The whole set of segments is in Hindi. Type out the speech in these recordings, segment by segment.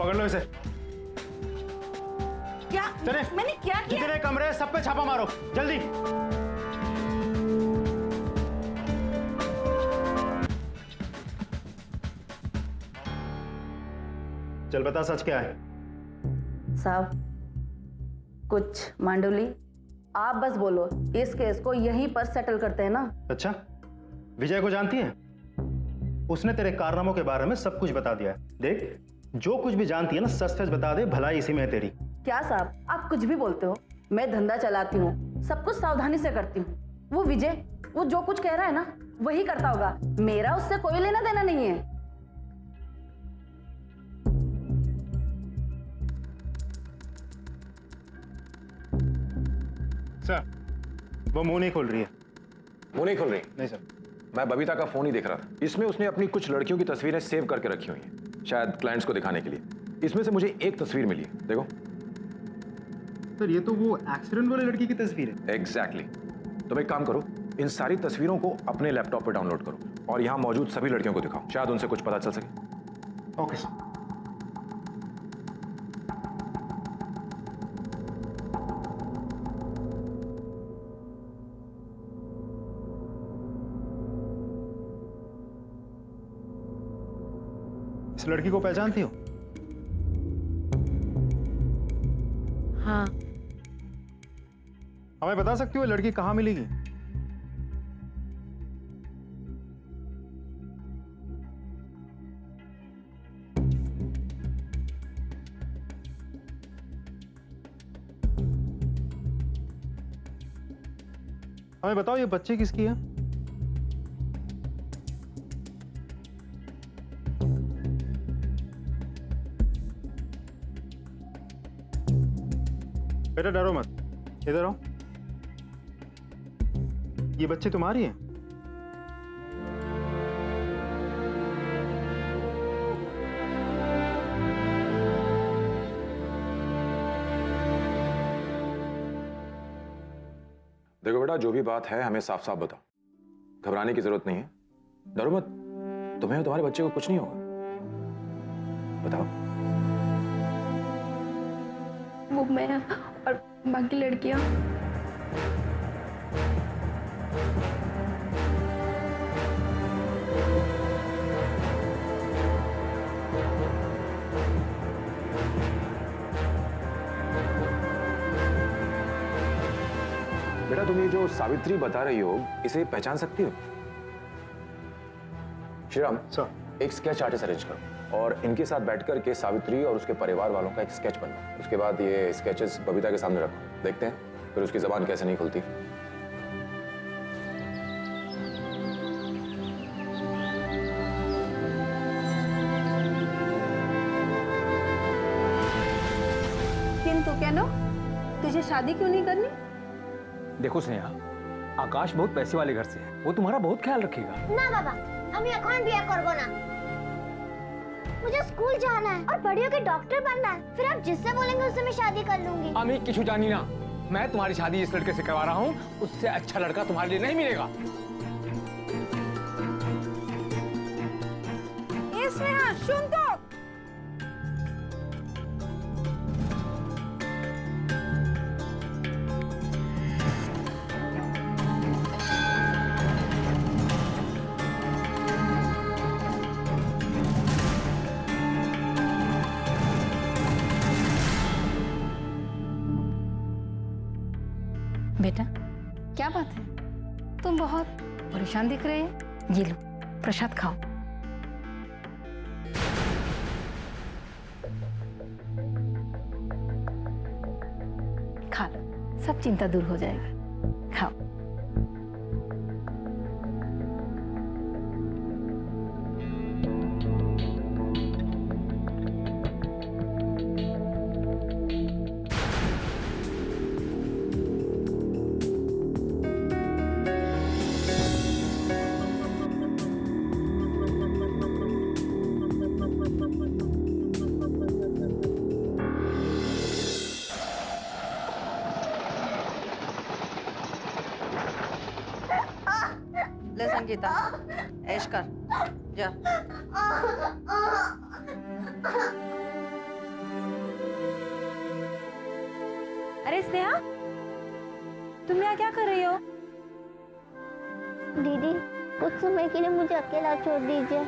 पकड़ लो इसे। क्या? चले, मैंने क्या किया? जितने कमरे सब पे छापा मारो जल्दी। चल बता सच क्या है? साहब कुछ मांडुली, आप बस बोलो, इस केस को यहीं पर सेटल करते हैं ना? अच्छा, विजय को जानती है? उसने तेरे कारनामों के बारे में सब कुछ बता दिया है। देख, जो कुछ भी जानती है ना सच सच बता दे, भलाई इसी में है तेरी। क्या साहब, आप कुछ भी बोलते हो? मैं धंधा चलाती हूँ, सब कुछ सावधानी से करती हूँ। वो विजय, वो जो कुछ कह रहा है ना वही करता होगा, मेरा उससे कोई लेना देना नहीं है। सर, वो मुंह नहीं खोल रही है। मुंह नहीं खोल रही? नहीं सर। मैं बबीता का फोन ही देख रहा था। इसमें उसने अपनी कुछ लड़कियों की तस्वीरें सेव करके रखी हुई हैं, शायद क्लाइंट्स को दिखाने के लिए। इसमें से मुझे एक तस्वीर मिली है, देखो। सर ये तो वो एक्सीडेंट वाली लड़की की तस्वीर है। एग्जैक्टली। तुम एक काम करो, इन सारी तस्वीरों को अपने लैपटॉप पर डाउनलोड करो और यहाँ मौजूद सभी लड़कियों को दिखाओ, शायद उनसे कुछ पता चल सके। Okay sir. इस लड़की को पहचानती हो? हाँ। हमें बता सकती हो लड़की कहाँ मिलेगी? हमें बताओ ये बच्ची किसकी है? बेटा डरो मत, इधर आओ। ये बच्ची तुम्हारी है? देखो बेटा, जो भी बात है हमें साफ साफ बताओ, घबराने की जरूरत नहीं है। डरो मत, तुम्हें और तुम्हारे बच्चे को कुछ नहीं होगा। बताओ। वो मैं और बाकी लड़कियां। बेटा तुम ये जो सावित्री बता रही हो, इसे पहचान सकती हो? श्रीराम सर। एक स्केच आर्टिस्ट अरेंज करो और इनके साथ बैठकर के सावित्री और उसके परिवार वालों का एक स्केच बनवाओ। उसके बाद ये स्केचेस बबीता के सामने रखो, देखते हैं फिर उसकी जबान कैसे नहीं खुलती। किंतु क्या नो, तुझे शादी क्यों नहीं करनी? देखो स्नेहा, आकाश बहुत पैसे वाले घर से है, वो तुम्हारा बहुत ख्याल रखेगा। ना बाबा, আমি এখন বিয়ে করব না। मुझे स्कूल जाना है और बड़ियों के डॉक्टर बनना है। फिर आप जिससे बोलेंगे उससे मैं शादी कर लूंगी। अमी किछु जानी ना, मैं तुम्हारी शादी इस लड़के से करवा रहा हूँ, उससे अच्छा लड़का तुम्हारे लिए नहीं मिलेगा। स्नेहा सुन तो। बेटा क्या बात है, तुम बहुत परेशान दिख रहे हैं। ये लो प्रसाद खाओ। खा लो, सब चिंता दूर हो जाएगा। खाओ। ले संगीता, ऐश कर जा। अरे स्नेहा, तुम यहाँ क्या कर रही हो? दीदी कुछ समय के लिए मुझे अकेला छोड़ दीजिए।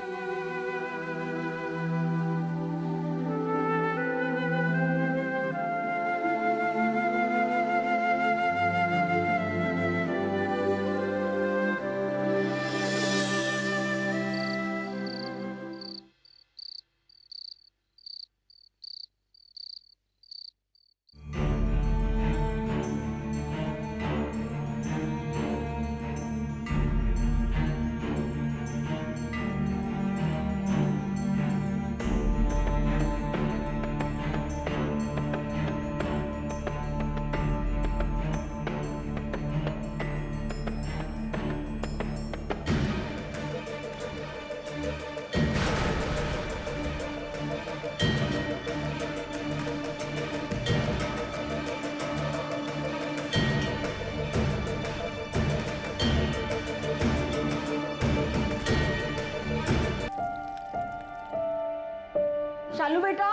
शालू बेटा,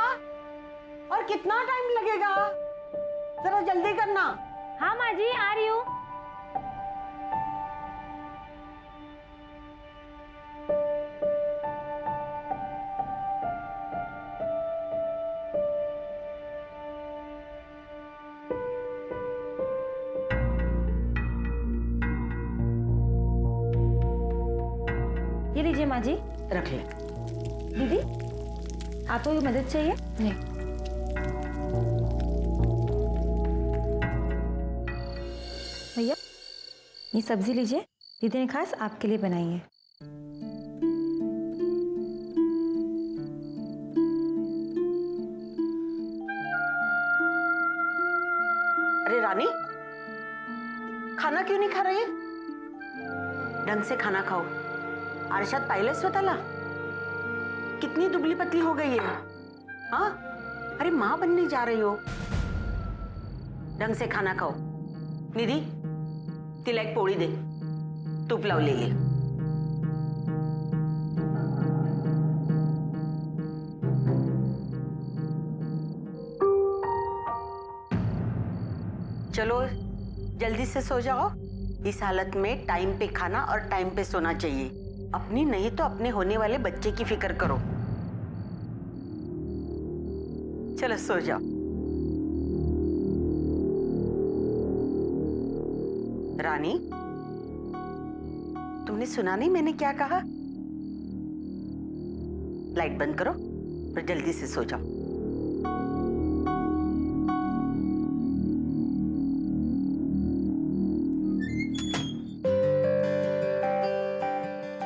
और कितना टाइम लगेगा? जरा जल्दी करना। हाँ माँ जी, आ रही हूँ। ये लीजिए माँ जी। रख ले। दीदी, आपको कोई मदद चाहिए? नहीं। भैया, ये सब्जी लीजिए, दीदी ने खास आपके लिए बनाई है। अरे रानी, खाना क्यों नहीं खा रही है? ढंग से खाना खाओ। आरशात पाहिलं स्वतःला कितनी दुबली पतली हो गई है। हाँ, अरे माँ बनने जा रही हो। ढंग से खाना खाओ। निधी, तिला एक पोळी दे, तूप लावलेली। चलो जल्दी से सो जाओ। इस हालत में टाइम पे खाना और टाइम पे सोना चाहिए। अपनी नहीं तो अपने होने वाले बच्चे की फिक्र करो। चलो सो जाओ। रानी, तुमने सुना नहीं मैंने क्या कहा? लाइट बंद करो और जल्दी से सो जाओ।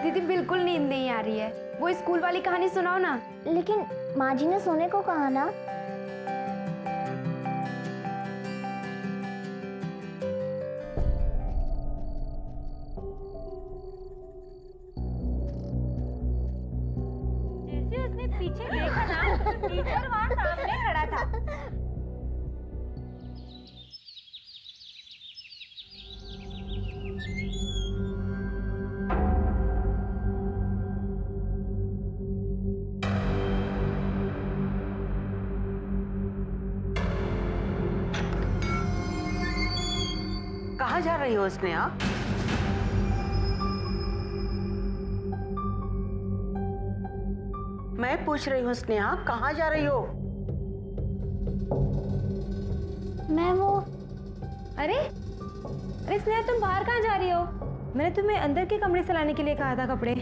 दीदी बिल्कुल नींद नहीं आ रही है। वो स्कूल वाली कहानी सुनाओ ना। लेकिन माँ जी ने सोने को कहा ना। जैसे उसने पीछे देखा ना, तो टीचर वहाँ सामने खड़ा था। कहाँ जा रही हो स्नेहा? मैं पूछ रही हूँ स्नेहा, कहाँ जा रही हो? मैं वो अरे अरे स्नेहा, तुम बाहर कहाँ जा रही हो? मैंने तुम्हें अंदर के कमरे से लाने के लिए कहा था कपड़े।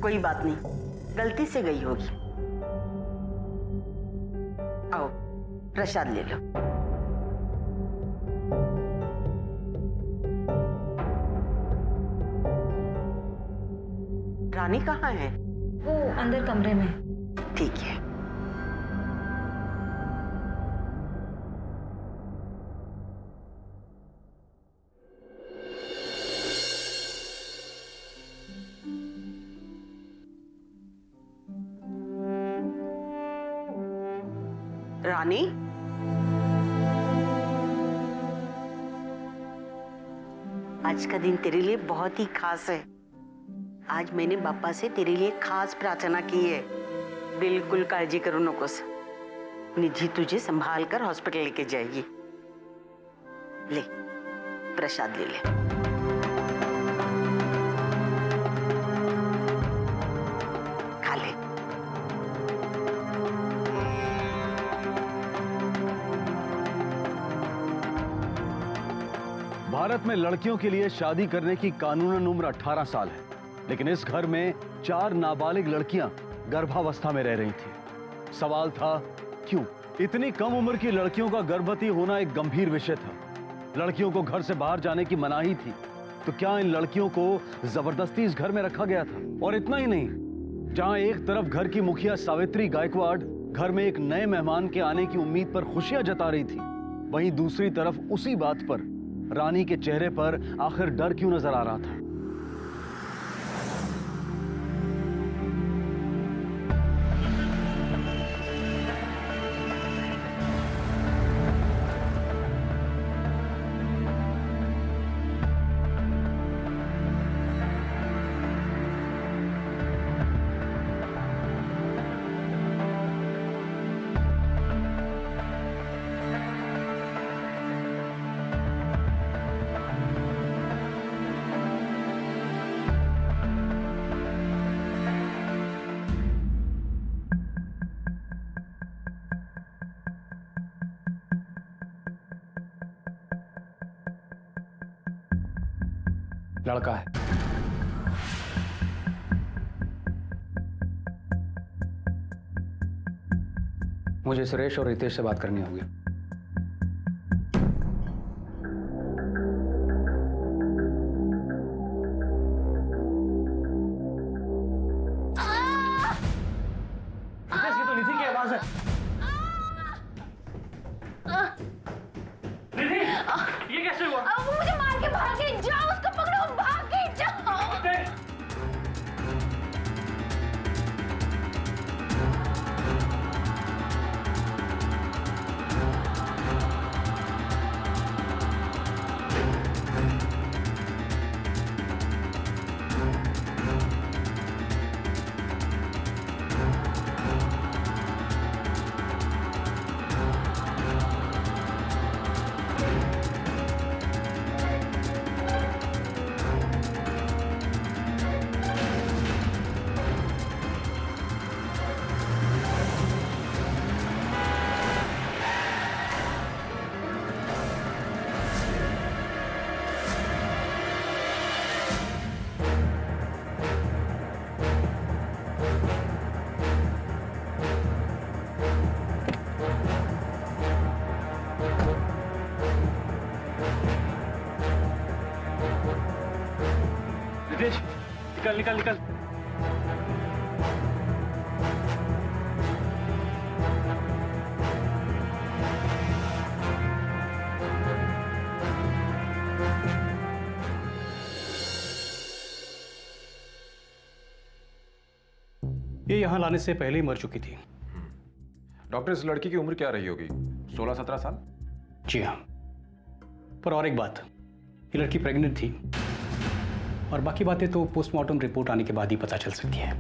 कोई बात नहीं, गलती से गई होगी। आओ प्रसाद ले लो। रानी कहाँ है? वो अंदर कमरे में। ठीक है। रानी, आज का दिन तेरे लिए बहुत ही खास है। आज मैंने बाप्पा से तेरे लिए खास प्रार्थना की है। बिल्कुल काळजी करू नकोस। निधि तुझे संभाल कर हॉस्पिटल लेके जाएगी। ले प्रसाद ले ले। खा ले। भारत में लड़कियों के लिए शादी करने की कानूनन उम्र 18 साल है, लेकिन इस घर में 4 नाबालिग लड़कियां गर्भावस्था में रह रही थी। सवाल था क्यों? इतनी कम उम्र की लड़कियों का गर्भवती होना एक गंभीर विषय था। लड़कियों को घर से बाहर जाने की मनाही थी, तो क्या इन लड़कियों को जबरदस्ती इस घर में रखा गया था? और इतना ही नहीं, जहां एक तरफ घर की मुखिया सावित्री गायकवाड़ घर में एक नए मेहमान के आने की उम्मीद पर खुशियां जता रही थी, वहीं दूसरी तरफ उसी बात पर रानी के चेहरे पर आखिर डर क्यों नजर आ रहा था? लड़का है। मुझे सुरेश और रितेश से बात करनी होगी। रितेश, ये तो निधि की आवाज है। निधि, ये कैसे हुआ? वो मुझे मार के भाग गई। जाओ उसको पकड़ो, भाग गई। जाओ। रितेश, निकल निकल निकल। ये यहाँ लाने से पहले ही मर चुकी थी। डॉक्टर, इस लड़की की उम्र क्या रही होगी? 16-17 साल? जी हाँ, पर और एक बात, ये लड़की प्रेग्नेंट थी और बाकी बातें तो पोस्टमार्टम रिपोर्ट आने के बाद ही पता चल सकती है।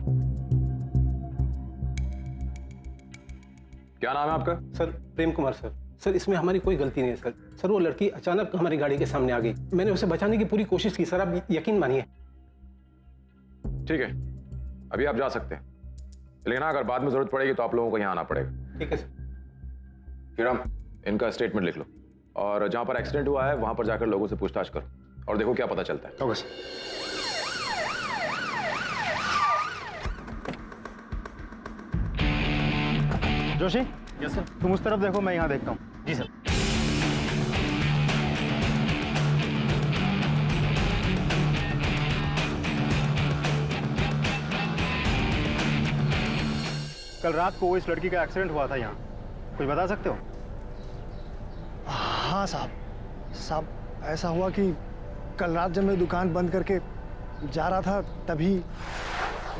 क्या नाम है आपका? Sir Prem Kumar sir. Sir इसमें हमारी कोई गलती नहीं है सर। सर वो लड़की अचानक हमारी गाड़ी के सामने आ गई। मैंने उसे बचाने की पूरी कोशिश की सर, आप यकीन मानिए। ठीक है, अभी आप जा सकते हैं, लेकिन अगर बाद में जरूरत पड़ेगी तो आप लोगों को यहाँ आना पड़ेगा। ठीक है सर। श्रीराम, इनका स्टेटमेंट लिख लो और जहां पर एक्सीडेंट हुआ है वहां पर जाकर लोगों से पूछताछ करो और देखो क्या पता चलता है। Okay sir. Joshi, yes sir. तुम उस तरफ देखो, मैं यहाँ देखता हूँ। जी सर। कल रात को इस लड़की का एक्सीडेंट हुआ था यहाँ, कुछ बता सकते हो? हाँ साहब, ऐसा हुआ कि कल रात जब मैं दुकान बंद करके जा रहा था तभी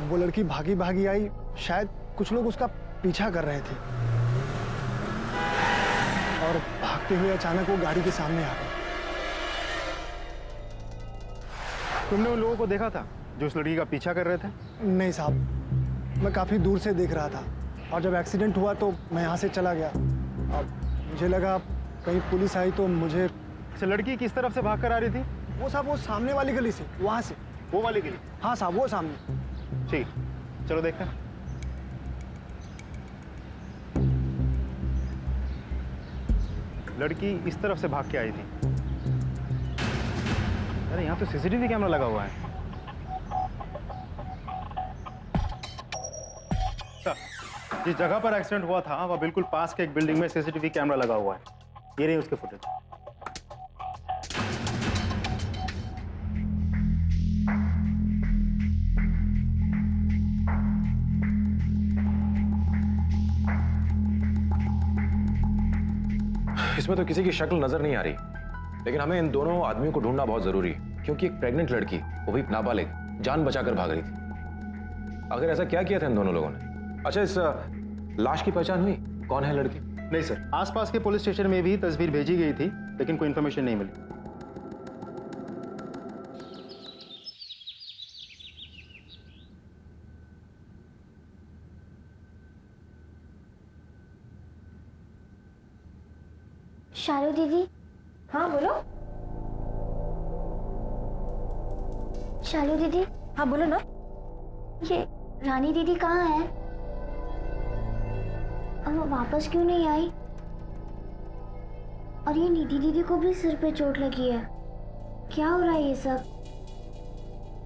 वो लड़की भागी भागी आई। शायद कुछ लोग उसका पीछा कर रहे थे और भागते हुए अचानक वो गाड़ी के सामने आ गई। तुमने उन लोगों को देखा था जो उस लड़की का पीछा कर रहे थे? नहीं साहब, मैं काफी दूर से देख रहा था। और जब एक्सीडेंट हुआ तो मैं यहाँ से चला गया। अब मुझे लगा कहीं पुलिस आई तो मुझे। से लड़की किस तरफ से भाग कर आ रही थी? वो साहब वो सामने वाली गली से, वहाँ से। वो वाली गली? हाँ साहब वो सामने। ठीक, चलो देखते हैं। लड़की इस तरफ से भाग के आई थी। अरे यहाँ तो सीसीटीवी कैमरा लगा हुआ है। जिस जगह पर एक्सीडेंट हुआ था वह बिल्कुल पास के एक बिल्डिंग में सीसीटीवी कैमरा लगा हुआ है। ये रही उसके फुटेज। इसमें तो किसी की शक्ल नजर नहीं आ रही, लेकिन हमें इन दोनों आदमियों को ढूंढना बहुत जरूरी है, क्योंकि एक प्रेग्नेंट लड़की, वो भी नाबालिग, जान बचाकर भाग रही थी। आखिर ऐसा क्या किया था इन दोनों लोगों ने? अच्छा, इस लाश की पहचान हुई? कौन है लड़की? नहीं सर, आसपास के पुलिस स्टेशन में भी तस्वीर भेजी गई थी, लेकिन कोई इंफॉर्मेशन नहीं मिली। शालू दीदी। हाँ बोलो। शालू दीदी। हाँ बोलो ना। ये रानी दीदी कहाँ है? अब वो वापस क्यों नहीं आई? और ये निधि दीदी को भी सिर पे चोट लगी है। क्या हो रहा है ये सब?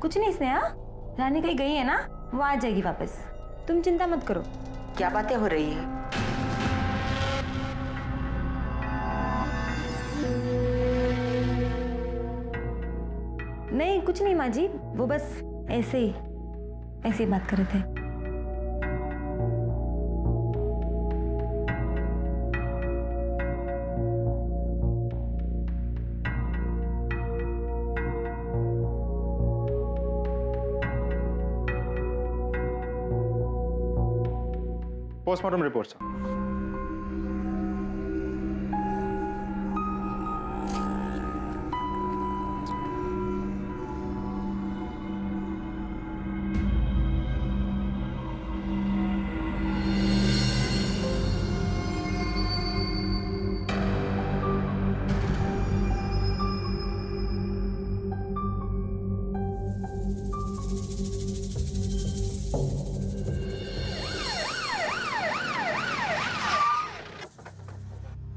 कुछ नहीं स्नेहा, रानी कहीं गई है ना, वो आ जाएगी वापस, तुम चिंता मत करो। क्या बातें हो रही है? नहीं कुछ नहीं माँ जी, वो बस ऐसे ही बात कर रहे थे। Postmortem report sir.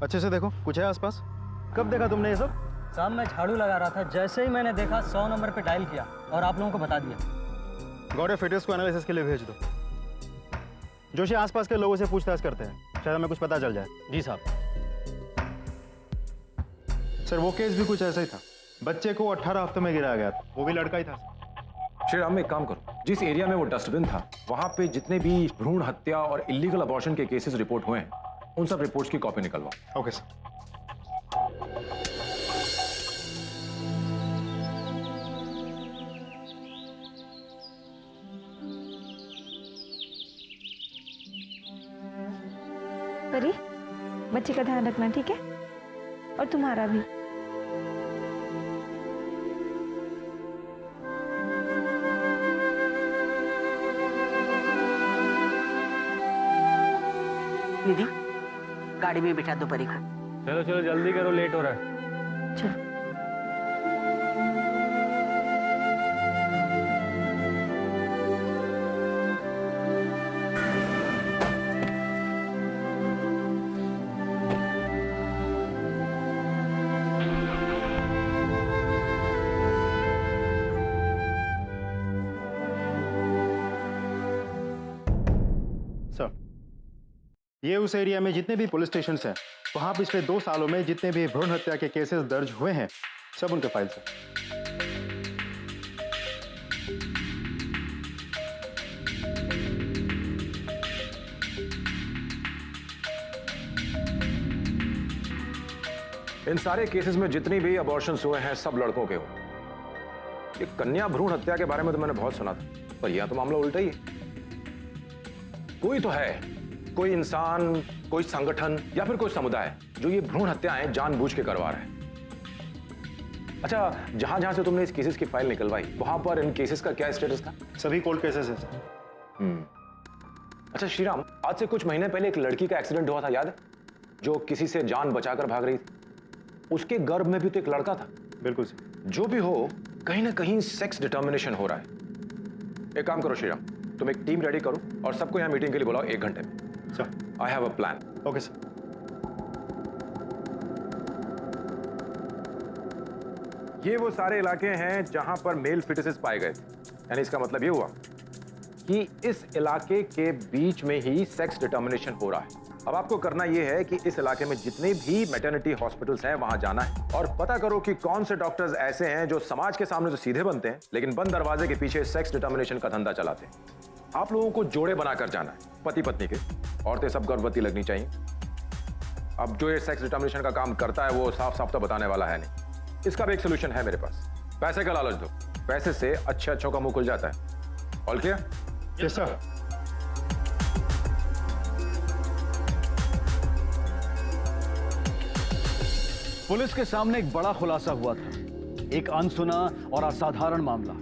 अच्छे से देखो, कुछ है आसपास? कब देखा तुमने ये सब? साहब मैं झाड़ू लगा रहा था, जैसे ही मैंने देखा 100 नंबर पे डायल किया और आप लोगों को बता दिया। गौड़े फिटर्स को एनालिसिस के लिए भेज दो। जोशी आसपास के लोगों से पूछताछ करते हैं, शायद हमें कुछ पता चल जाए। जी साहब। सर वो केस भी कुछ ऐसा ही था, बच्चे को 18 हफ्तों में गिराया गया था, वो भी लड़का ही था। श्री राम, एक काम करो, जिस एरिया में वो डस्टबिन था वहां पे जितने भी भ्रूण हत्या और इलीगल अबॉर्शन के केसेस रिपोर्ट हुए हैं, उन सब रिपोर्ट्स की कॉपी निकलवाओ। Okay sir. परी, बच्चे का ध्यान रखना, ठीक है? और तुम्हारा भी। निधि, गाड़ी में बिठा दो परी को। चलो चलो जल्दी करो, लेट हो रहा है। चलो। ये उस एरिया में जितने भी पुलिस स्टेशन हैं, वहां पिछले 2 सालों में जितने भी भ्रूण हत्या के केसेस दर्ज हुए हैं, सब उनके फाइल्स हैं। इन सारे केसेस में जितनी भी अबॉर्शंस हुए हैं सब लड़कों के हुए। ये कन्या भ्रूण हत्या के बारे में तो मैंने बहुत सुना था, पर यह तो मामला उल्टा ही है। कोई तो है, कोई इंसान, कोई संगठन या फिर कोई समुदाय जो ये भ्रूण हत्याएं जानबूझ के करवा रहा है। अच्छा, जहां जहां से तुमने इस केसेस की फाइल निकलवाई, वहां पर इन केसेस का क्या स्टेटस था? सभी कोल्ड केसेस हैं सर। अच्छा श्रीराम, आज से कुछ महीने पहले एक लड़की का एक्सीडेंट हुआ था, याद है? जो किसी से जान बचाकर भाग रही थी। उसके गर्भ में भी तो एक लड़का था। बिल्कुल सर। जो भी हो, कहीं ना कहीं सेक्स डिटर्मिनेशन हो रहा है। एक काम करो श्रीराम, तुम एक टीम रेडी करो और सबको यहाँ मीटिंग के लिए बुलाओ 1 घंटे में। Sir. I have a plan. Okay sir. ये वो सारे इलाके हैं जहां पर मेल फिटसेस पाए गए थे। यानी इसका मतलब ये हुआ कि इस इलाके के बीच में ही सेक्स डिटर्मिनेशन हो रहा है। अब आपको करना यह है कि इस इलाके में जितने भी मैटरनिटी हॉस्पिटल्स हैं वहां जाना है और पता करो कि कौन से डॉक्टर्स ऐसे हैं जो समाज के सामने तो सीधे बनते हैं लेकिन बंद दरवाजे के पीछे सेक्स डिटर्मिनेशन का धंधा चलाते हैं। आप लोगों को जोड़े बनाकर जाना है, पति पत्नी के। औरतें सब गर्भवती लगनी चाहिए। अब जो ये सेक्स डिटर्मिनेशन का काम करता है वो साफ साफ तो बताने वाला है नहीं। इसका भी एक सोल्यूशन है मेरे पास। पैसे का लालच दो, पैसे से अच्छे अच्छों का मुंह खुल जाता है। All clear? Yes sir. Police के सामने एक बड़ा खुलासा हुआ था, एक अनसुना और असाधारण मामला।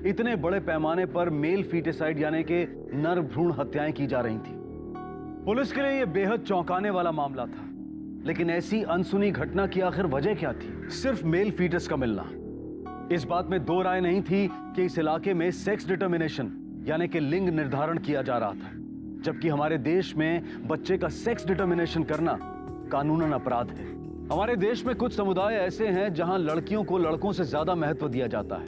इतने बड़े पैमाने पर मेल फीटिसाइड यानी कि नर भ्रूण हत्याएं की जा रही थी। पुलिस के लिए यह बेहद चौंकाने वाला मामला था। लेकिन ऐसी अनसुनी घटना की आखिर वजह क्या थी? सिर्फ मेल फीटस का मिलना। इस बात में दो राय नहीं थी कि इस इलाके में सेक्स डिटर्मिनेशन यानी कि लिंग निर्धारण किया जा रहा था, जबकि हमारे देश में बच्चे का सेक्स डिटर्मिनेशन करना कानूनन अपराध है। हमारे देश में कुछ समुदाय ऐसे हैं जहां लड़कियों को लड़कों से ज्यादा महत्व दिया जाता है,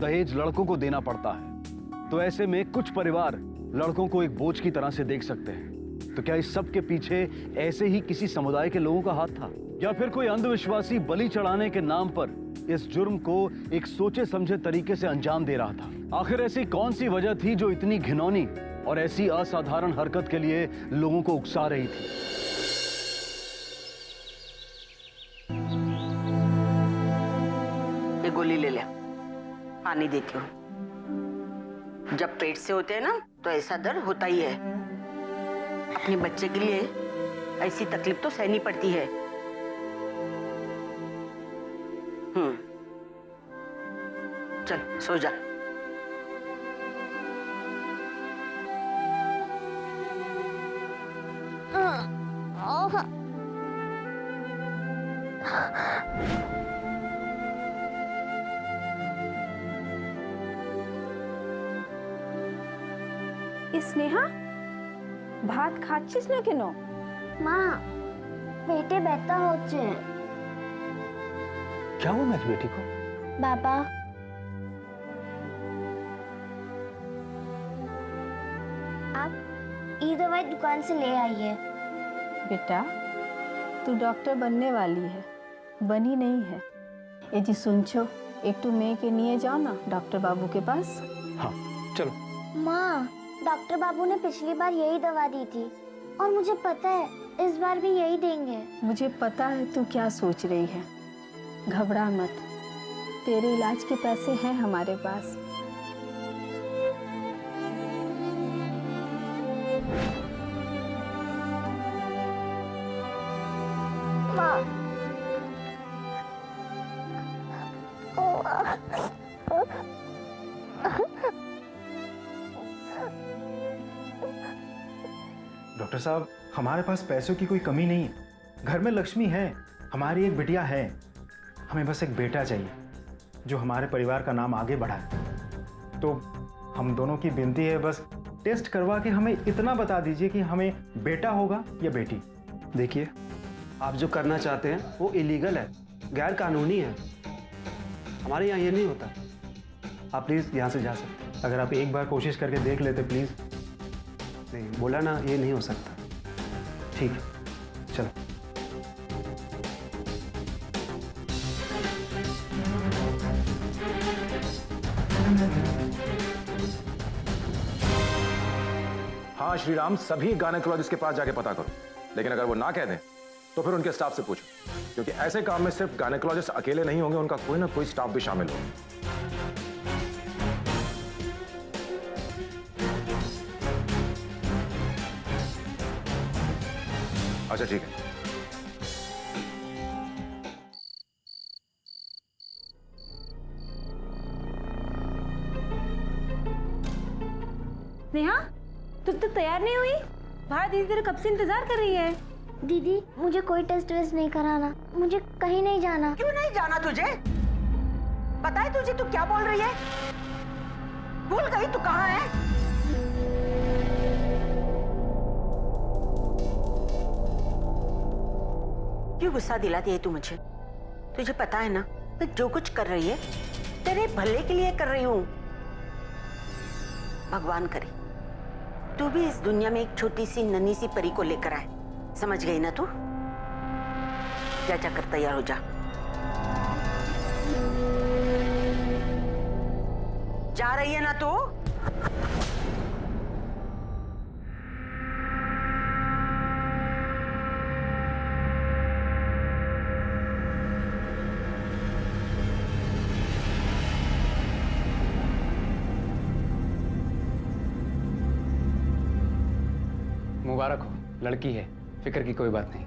दहेज लड़कों को देना पड़ता है। तो ऐसे में कुछ परिवार लड़कों को एक बोझ की तरह से देख सकते हैं। तो क्या इस सब के पीछे ऐसे ही किसी समुदाय के लोगों का हाथ था, या फिर कोई अंधविश्वासी बलि चढ़ाने के नाम पर इस जुर्म को एक सोचे समझे तरीके से अंजाम दे रहा था? आखिर ऐसी कौन सी वजह थी जो इतनी घिनौनी और ऐसी असाधारण हरकत के लिए लोगों को उकसा रही थी? ये गोली ले ले, पानी देती हूँ। जब पेट से होते हैं ना तो ऐसा दर्द होता ही है। अपने बच्चे के लिए ऐसी तकलीफ तो सहनी पड़ती है। चल सो जा। स्नेहा भात खाচ্ছিস না কেন? মা পেটে ব্যথা হচ্ছে। क्या हुआ मेरी बेटी को? बाबा आप ये दवाई दुकान से ले आइए। बेटा तू डॉक्टर बनने वाली है, बनी नहीं है। ये जी सुनछो, एक तो मेয়ে के নিয়ে जाओ ना डॉक्टर बाबू के पास। हाँ चलो। माँ डॉक्टर बाबू ने पिछली बार यही दवा दी थी और मुझे पता है इस बार भी यही देंगे। मुझे पता है तू क्या सोच रही है, घबरा मत, तेरे इलाज के पैसे हैं हमारे पास। माँ डॉक्टर साहब, हमारे पास पैसों की कोई कमी नहीं है। घर में लक्ष्मी है, हमारी एक बिटिया है। हमें बस एक बेटा चाहिए जो हमारे परिवार का नाम आगे बढ़ाए। तो हम दोनों की विनती है, बस टेस्ट करवा के हमें इतना बता दीजिए कि हमें बेटा होगा या बेटी। देखिए, आप जो करना चाहते हैं वो इलीगल है, गैर कानूनी है। हमारे यहाँ ये नहीं होता। आप प्लीज़ यहाँ से जा सकते हैं। अगर आप एक बार कोशिश करके देख लेते प्लीज़। नहीं, बोला ना, ये नहीं हो सकता। ठीक है, चलो। हाँ श्रीराम, सभी गायनेकोलॉजिस्ट के पास जाके पता करो, लेकिन अगर वो ना कह दें तो फिर उनके स्टाफ से पूछो, क्योंकि ऐसे काम में सिर्फ गायनेकोलॉजिस्ट अकेले नहीं होंगे, उनका कोई ना कोई स्टाफ भी शामिल होगा। अच्छा ठीक है। नेहा, तू तो तैयार नहीं हुई? बाहर दीदी तेरे कब से इंतजार कर रही है। दीदी मुझे कोई टेस्ट वेस्ट नहीं कराना, मुझे कहीं नहीं जाना। क्यों नहीं जाना तुझे? पता है तुझे तू क्या बोल रही है? भूल गई तू कहाँ है? क्यों गुस्सा दिलाती है तू मुझे? तुझे पता है ना मैं जो कुछ कर रही है तेरे भले के लिए कर रही हूँ। भगवान करे तू भी इस दुनिया में एक छोटी सी नन्ही सी परी को लेकर आए। समझ गई ना तू? जा कर तैयार हो जा। जा रही है ना तू? मुबारक हो, लड़की है, फिक्र की कोई बात नहीं।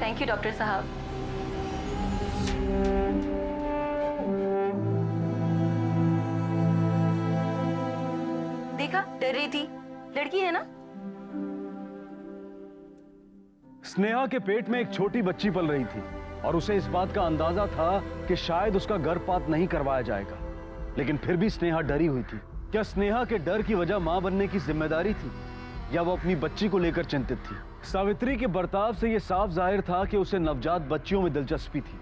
थैंक यू डॉक्टर साहब। देखा, डर रही थी, लड़की है ना। स्नेहा के पेट में एक छोटी बच्ची पल रही थी और उसे इस बात का अंदाजा था कि शायद उसका गर्भपात नहीं करवाया जाएगा, लेकिन फिर भी स्नेहा डरी हुई थी। क्या स्नेहा के डर की वजह मां बनने की जिम्मेदारी थी या वो अपनी बच्ची को लेकर चिंतित थी? सावित्री के बर्ताव से यह साफ जाहिर था कि उसे नवजात बच्चियों में दिलचस्पी थी।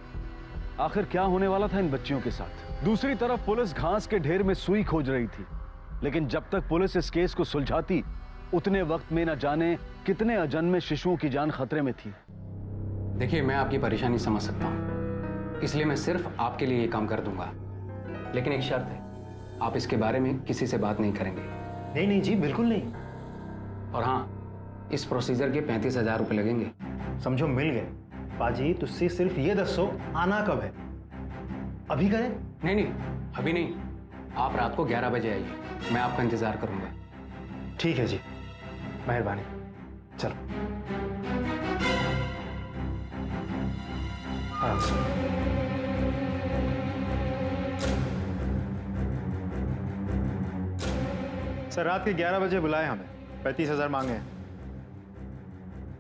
आखिर क्या होने वाला था इन बच्चियों के साथ? दूसरी तरफ पुलिस घास के ढेर में सुई खोज रही थी, लेकिन जब तक पुलिस इस केस को सुलझाती उतने वक्त में न जाने कितने अजन्मे शिशुओं की जान खतरे में थी। देखिए, मैं आपकी परेशानी समझ सकता हूँ, इसलिए मैं सिर्फ आपके लिए ये काम कर दूंगा, लेकिन एक शर्त है, आप इसके बारे में किसी से बात नहीं करेंगे। नहीं नहीं जी, बिल्कुल नहीं। और हाँ, इस प्रोसीजर के 35,000 रुपये लगेंगे। समझो मिल गए। पाजी तुझसे सिर्फ ये दसो आना कब है? अभी करें? नहीं नहीं, अभी नहीं, आप रात को 11 बजे आइए, मैं आपका इंतजार करूंगा। ठीक है जी, मेहरबानी। चलो आराम से। सर रात के 11 बजे बुलाए हमें, 35,000 मांगे हैं।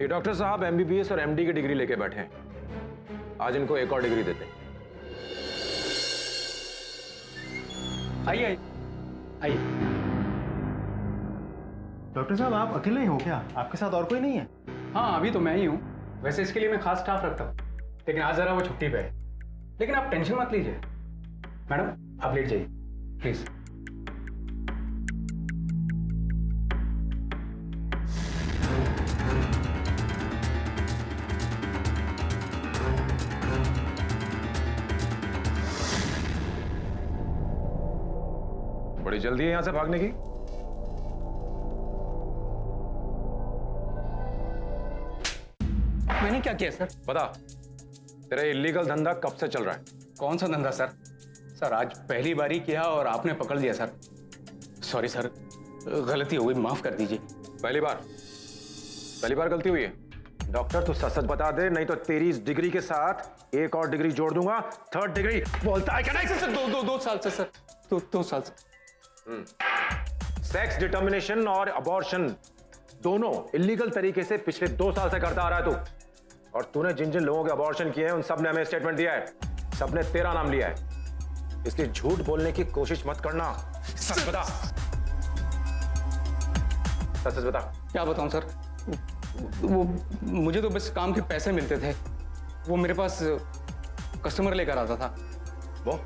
ये डॉक्टर साहब MBBS और MD की डिग्री लेके बैठे हैं, आज इनको एक और डिग्री देते हैं। आइए आइए। डॉक्टर साहब आप अकेले ही हो क्या? आपके साथ और कोई नहीं है? हाँ, अभी तो मैं ही हूँ। वैसे इसके लिए मैं खास स्टाफ रखता हूँ, लेकिन आज जरा वो छुट्टी पे है। लेकिन आप टेंशन मत लीजिए। मैडम आप लेट जाइए प्लीज। बड़ी जल्दी है यहां से भागने की। मैंने क्या किया सर? बता, तेरा इलीगल धंधा कब से चल रहा है? कौन सा धंधा सर? सर आज पहली बारी किया और आपने पकड़ लिया सर। सॉरी सर, गलती हो गई, माफ कर दीजिए। पहली बार गलती हुई है? डॉक्टर तू सच सच बता दे, नहीं तो तेरी इस डिग्री के साथ एक और डिग्री जोड़ दूंगा, 3rd डिग्री। बोलता है क्या? नहीं सर, दो साल से सर, दो साल से। सेक्स डिटर्मिनेशन और अबॉर्शन दोनों इलीगल तरीके से पिछले 2 साल से करता आ रहा है तू। और तूने जिन जिन लोगों के अबॉर्शन किए हैं उन सब ने हमें स्टेटमेंट दिया है, सब ने तेरा नाम लिया है, इसलिए झूठ बोलने की कोशिश मत करना। सच बता, सच बता। क्या बताऊं सर, वो मुझे तो बस काम के पैसे मिलते थे, वो मेरे पास कस्टमर लेकर आता था। वो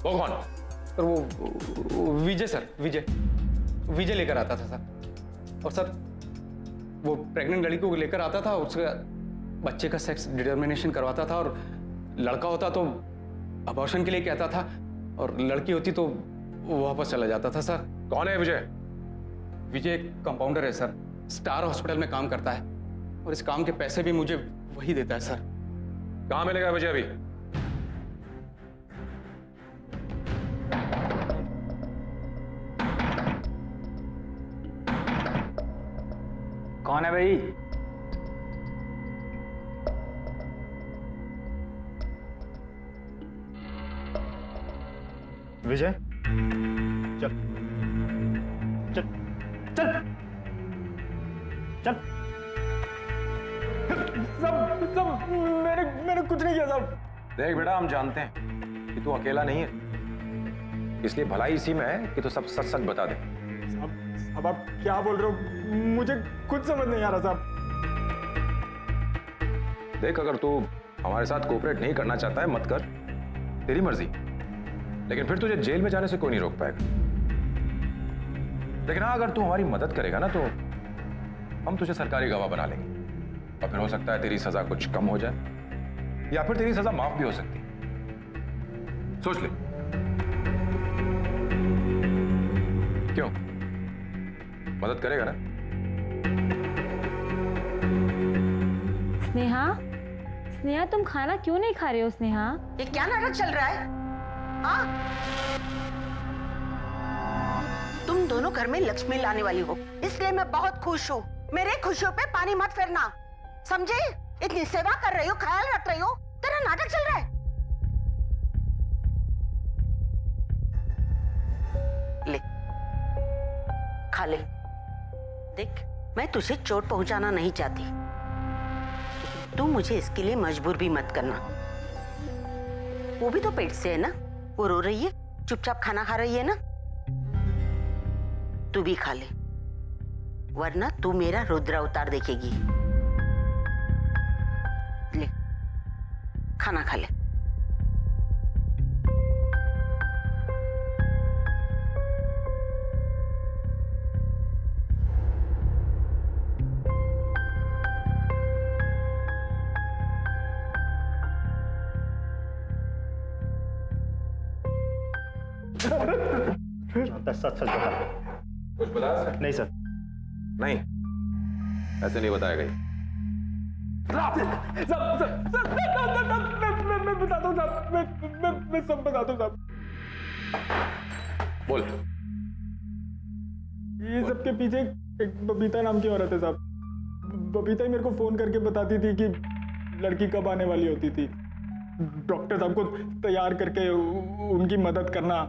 कौन? सर वो विजय सर, विजय लेकर आता था सर। और सर वो प्रेग्नेंट लड़की को लेकर आता था, उसका बच्चे का सेक्स डिटर्मिनेशन करवाता था, और लड़का होता तो अबॉर्शन के लिए कहता था, और लड़की होती तो वो वापस चला जाता था सर। कौन है विजय? विजय एक कंपाउंडर है सर, स्टार हॉस्पिटल में काम करता है, और इस काम के पैसे भी मुझे वही देता है सर। कहां मिलेगा विजय अभी? कौन है भाई? विजय सब मैंने कुछ नहीं किया साहब। देख बेटा, हम जानते हैं कि तू अकेला नहीं है, इसलिए भलाई इसी में है कि तू सब सच सच बता दे। अब आप क्या बोल रहे हो, मुझे कुछ समझ नहीं आ रहा साहब। देख, अगर तू हमारे साथ कोऑपरेट नहीं करना चाहता है मत कर, तेरी मर्जी, लेकिन फिर तुझे जेल में जाने से कोई नहीं रोक पाएगा। लेकिन हाँ, अगर तू हमारी मदद करेगा ना तो हम तुझे सरकारी गवाह बना लेंगे और फिर हो सकता है तेरी सजा कुछ कम हो जाए या फिर तेरी सजा माफ भी हो सकती है। सोच ले। क्यों, मदद करेगा ना? स्नेहा, स्नेहा तुम खाना क्यों नहीं खा रहे हो? स्नेहा, ये क्या नाटक चल रहा है? हाँ, तुम दोनों घर में लक्ष्मी लाने वाली हो, इसलिए मैं बहुत खुश हूँ। मेरे खुशियों पे पानी मत फेरना, समझे? इतनी सेवा कर रही हो, ख्याल रख रही हो, तेरा नाटक चल रहा है। ले, खा ले। देख, मैं तुझे चोट पहुंचाना नहीं चाहती, तू मुझे इसके लिए मजबूर भी मत करना। वो भी तो पेट से है ना, वो रो रही है, चुपचाप खाना खा रही है ना, तू भी खा ले, वरना तू मेरा रुद्र अवतार देखेगी। ले, खाना खा ले। सच सच बता। कुछ बताया सर? नहीं सर। नहीं, ऐसे नहीं बताएगा ये। मैं बताता हूँ साहब, मैं सब बताता हूँ साहब। बोल। ये सबके पीछे एक बबीता नाम की औरत है साहब। बबीता ही मेरे को फोन करके बताती थी कि लड़की कब आने वाली होती थी। डॉक्टर साहब को तैयार करके उनकी मदद करना,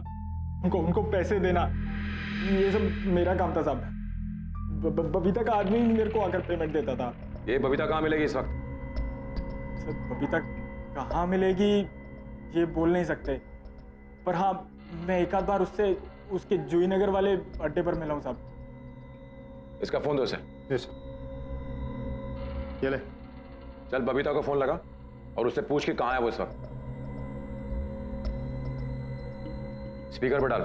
उनको पैसे देना, ये सब मेरा काम था साहब। बबीता का आदमी मेरे को आकर पेमेंट देता था। ये बबीता कहाँ मिलेगी इस वक्त? सर, बबीता कहाँ मिलेगी ये बोल नहीं सकते, पर हाँ, मैं एक आध बार उससे उसके जूही नगर वाले अड्डे पर मिला हूँ साहब। इसका फोन दो उसे। यस। ये ले। चल बबीता को फोन लगा और उससे पूछ के कहाँ है वो इस वक्त। स्पीकर पर डाल।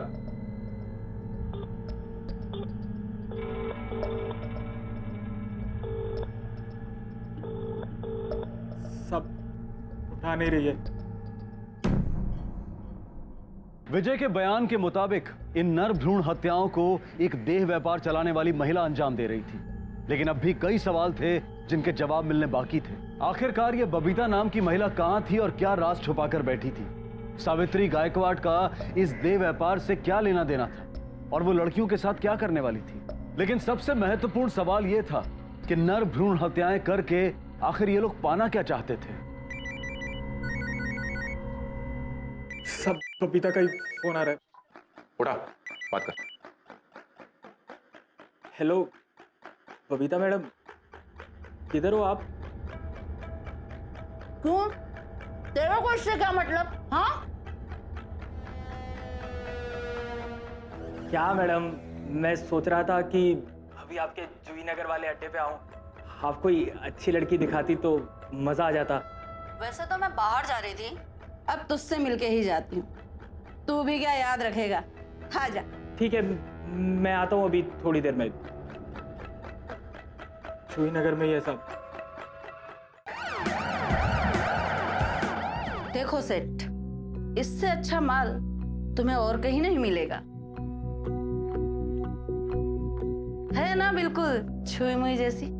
सब उठा नहीं रही है। विजय के बयान के मुताबिक इन नर भ्रूण हत्याओं को एक देह व्यापार चलाने वाली महिला अंजाम दे रही थी, लेकिन अब भी कई सवाल थे जिनके जवाब मिलने बाकी थे। आखिरकार ये बबीता नाम की महिला कहां थी और क्या राज छुपाकर बैठी थी? सावित्री गायकवाड़ का इस देह व्यापार से क्या लेना देना था और वो लड़कियों के साथ क्या करने वाली थी? लेकिन सबसे महत्वपूर्ण सवाल यह था कि नर भ्रूण हत्याएं करके आखिर ये लोग पाना क्या चाहते थे? सब बबीता का ही फोन आ रहा है। उठा, बात कर। हेलो बबीता मैडम, किधर हो आप? क्यों, तेरा को इससे क्या मतलब? हाँ, क्या मैडम, मैं सोच रहा था कि अभी आपके जूही नगर वाले अड्डे पे आऊं, आप कोई अच्छी लड़की दिखाती तो मजा आ जाता। वैसे तो मैं बाहर जा रही थी, अब तुझसे मिलके ही जाती हूँ। तू भी क्या याद रखेगा? आ जा। ठीक है, मैं आता हूँ अभी थोड़ी देर में। जूही नगर में ये सब। देखो सेठ, इससे अच्छा माल तुम्हें और कहीं नहीं मिलेगा, है ना? बिल्कुल छुई मुई जैसी।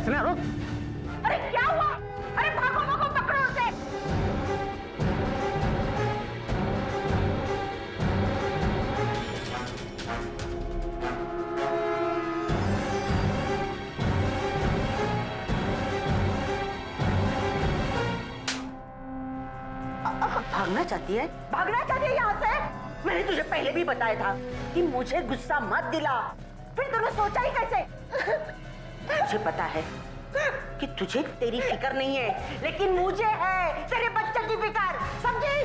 स्नेहा रुक। अरे क्या हुआ? अरे भागो भागो, पकड़ो उसे। भागना चाहती है? भागना चाहती है यहाँ से? मैंने तुझे पहले भी बताया था कि मुझे गुस्सा मत दिला। फिर तूने सोचा ही कैसे? मुझे पता है कि तुझे तेरी फिक्र नहीं है, लेकिन मुझे है तेरे बच्चे की फिक्र, समझी?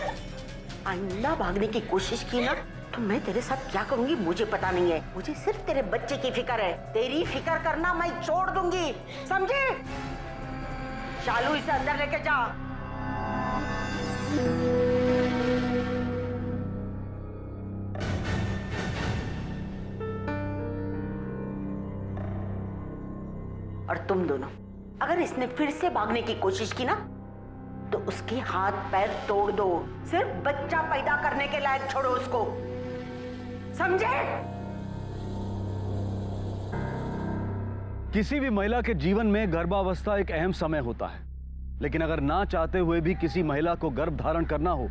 आइंदा भागने की कोशिश की ना तो मैं तेरे साथ क्या करूंगी मुझे पता नहीं है। मुझे सिर्फ तेरे बच्चे की फिक्र है। तेरी फिक्र करना मैं छोड़ दूंगी, समझी? शालू, इसे अंदर लेके जा। और तुम दोनों, अगर इसने फिर से भागने की कोशिश की ना तो उसके हाथ पैर तोड़ दो। सिर्फ बच्चा पैदा करने के लायक छोड़ो उसको, समझे? किसी भी महिला के जीवन में गर्भावस्था एक अहम समय होता है, लेकिन अगर ना चाहते हुए भी किसी महिला को गर्भ धारण करना हो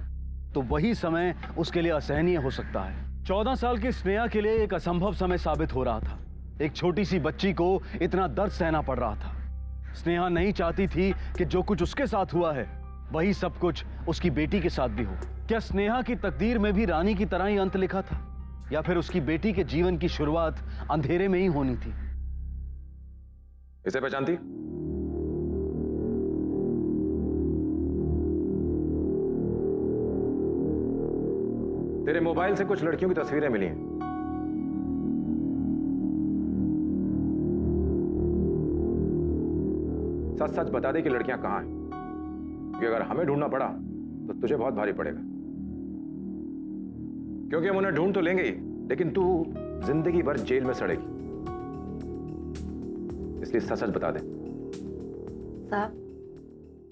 तो वही समय उसके लिए असहनीय हो सकता है। 14 साल की स्नेहा के लिए एक असंभव समय साबित हो रहा था। एक छोटी सी बच्ची को इतना दर्द सहना पड़ रहा था। स्नेहा नहीं चाहती थी कि जो कुछ उसके साथ हुआ है वही सब कुछ उसकी बेटी के साथ भी हो। क्या स्नेहा की तकदीर में भी रानी की तरह ही अंत लिखा था, या फिर उसकी बेटी के जीवन की शुरुआत अंधेरे में ही होनी थी? इसे पहचानती? तेरे मोबाइल से कुछ लड़कियों की तस्वीरें मिली हैं। सच सच बता दे कि लड़कियां कहां हैं, क्योंकि अगर हमें ढूंढना पड़ा तो तुझे बहुत भारी पड़ेगा। क्योंकि हम उन्हें ढूंढ तो लेंगे ही, लेकिन तू जिंदगी भर जेल में सड़ेगी। इसलिए सच सच बता दे।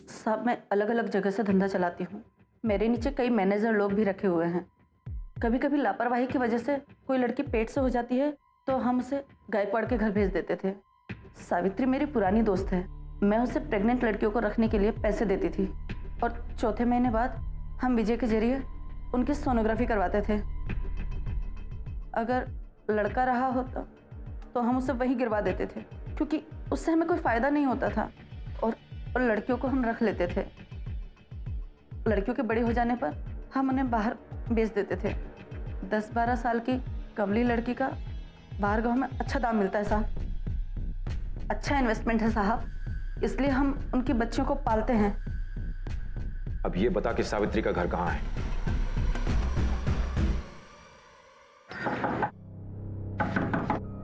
साहब, मैं अलग अलग जगह से धंधा चलाती हूँ। मेरे नीचे कई मैनेजर लोग भी रखे हुए हैं। कभी कभी लापरवाही की वजह से कोई लड़की पेट से हो जाती है तो हम उसे गायकवाड़ के घर भेज देते थे। सावित्री मेरी पुरानी दोस्त है। मैं उसे प्रेग्नेंट लड़कियों को रखने के लिए पैसे देती थी और चौथे महीने बाद हम विजय के जरिए उनकी सोनोग्राफी करवाते थे। अगर लड़का रहा होता तो हम उसे वहीं गिरवा देते थे, क्योंकि उससे हमें कोई फ़ायदा नहीं होता था, और लड़कियों को हम रख लेते थे। लड़कियों के बड़े हो जाने पर हम उन्हें बाहर बेच देते थे। 10-12 साल की कमली लड़की का बाहर गाँव में अच्छा दाम मिलता है साहब। अच्छा इन्वेस्टमेंट है साहब, इसलिए हम उनकी बच्चियों को पालते हैं। अब ये बता कि सावित्री का घर कहां है?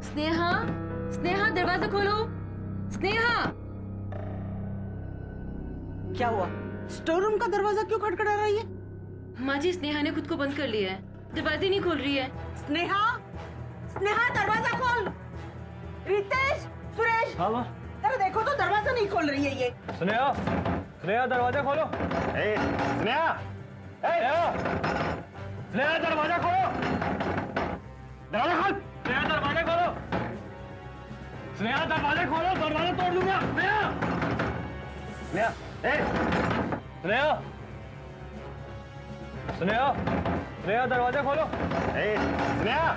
स्नेहा, स्नेहा दरवाजा खोलो। स्नेहा, क्या हुआ? स्टोर रूम का दरवाजा क्यों खटखटा रही है? माँ जी, स्नेहा ने खुद को बंद कर लिया है, दरवाजे नहीं खोल रही है। स्नेहा, स्नेहा दरवाजा खोल। रितेश, सुरेश, हाँ माँ। अरे देखो तो दरवाजा नहीं खोल रही है ये। स्नेहा, स्नेहा दरवाजा खोलो। स्नेहा, स्नेहा दरवाजा खोलो। दरवाजा खोल। स्नेहा दरवाजा खोलो। स्नेहा दरवाजा खोलो, दरवाजा तोड़ दूंगा। स्नेहा, स्नेहा, स्नेहा, स्नेहा, स्नेहा दरवाजा खोलो। स्नेहा,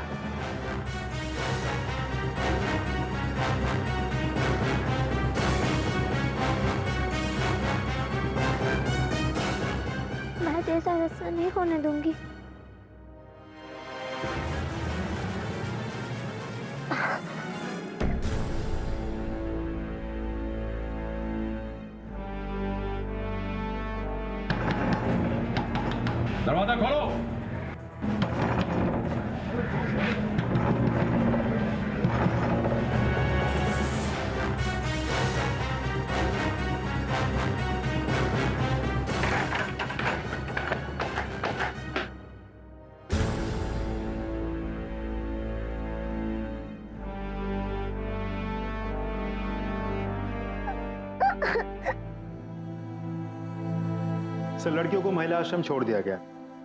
मैं जैसा रास्ता नहीं होने दूंगी। दरवाजा खोलो। सर, लड़कियों को महिला आश्रम छोड़ दिया गया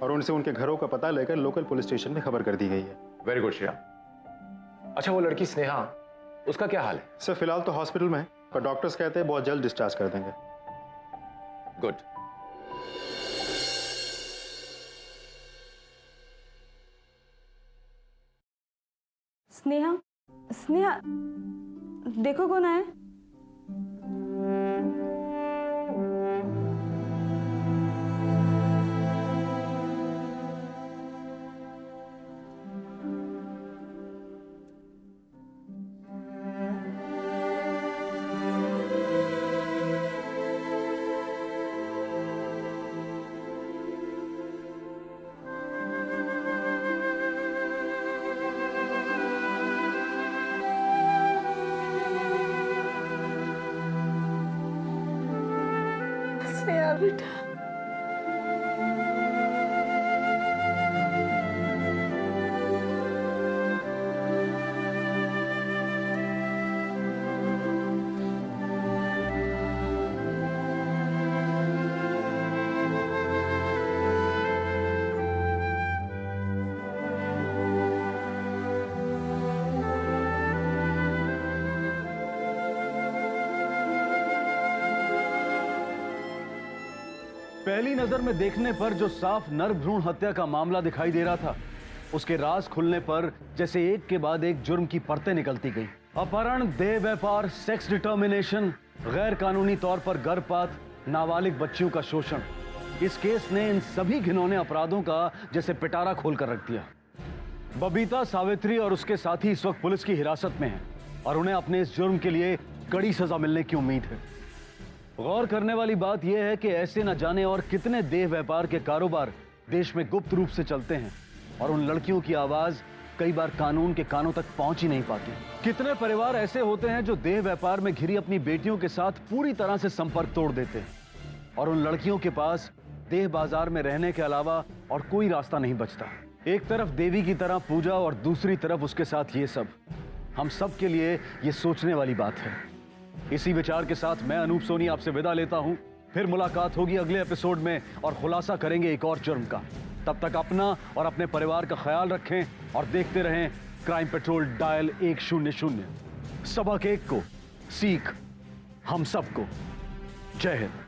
और उनसे उनके घरों का पता लेकर लोकल पुलिस स्टेशन में खबर कर दी गई है। Very good Shreya. अच्छा, वो लड़की स्नेहा, उसका क्या हाल है? सर, फिलहाल तो हॉस्पिटल में है, पर डॉक्टर्स कहते हैं बहुत जल्द डिस्चार्ज कर देंगे। गुड। स्नेहा, स्नेहा, देखो कौन आया। बेटा। पहली नजर में देखने पर जो साफ नर भ्रूण हत्या का मामला दिखाई दे रहा था, उसके राज खुलने पर जैसे एक के बाद एक जुर्म की परतें निकलती गई। अपहरण, देह व्यापार, सेक्स डिटर्मिनेशन, गैर कानूनी तौर पर गर्भपात, नाबालिग बच्चियों का शोषण। इस केस ने इन सभी घिनौने अपराधों का जैसे पिटारा खोलकर रख दिया। बबीता, सावित्री और उसके साथी इस वक्त पुलिस की हिरासत में हैं और उन्हें अपने इस जुर्म के लिए कड़ी सजा मिलने की उम्मीद है। गौर करने वाली बात यह है कि ऐसे न जाने और कितने देह व्यापार के कारोबार देश में गुप्त रूप से चलते हैं और उन लड़कियों की आवाज कई बार कानून के कानों तक पहुंच ही नहीं पाती। कितने परिवार ऐसे होते हैं जो देह व्यापार में घिरी अपनी बेटियों के साथ पूरी तरह से संपर्क तोड़ देते हैं और उन लड़कियों के पास देह बाजार में रहने के अलावा और कोई रास्ता नहीं बचता। एक तरफ देवी की तरह पूजा और दूसरी तरफ उसके साथ ये सब। हम सब के लिए ये सोचने वाली बात है। इसी विचार के साथ मैं अनूप सोनी आपसे विदा लेता हूं। फिर मुलाकात होगी अगले एपिसोड में और खुलासा करेंगे एक और जुर्म का। तब तक अपना और अपने परिवार का ख्याल रखें और देखते रहें क्राइम पेट्रोल डायल 100। सबक एक को सीख हम सबको। जय हिंद।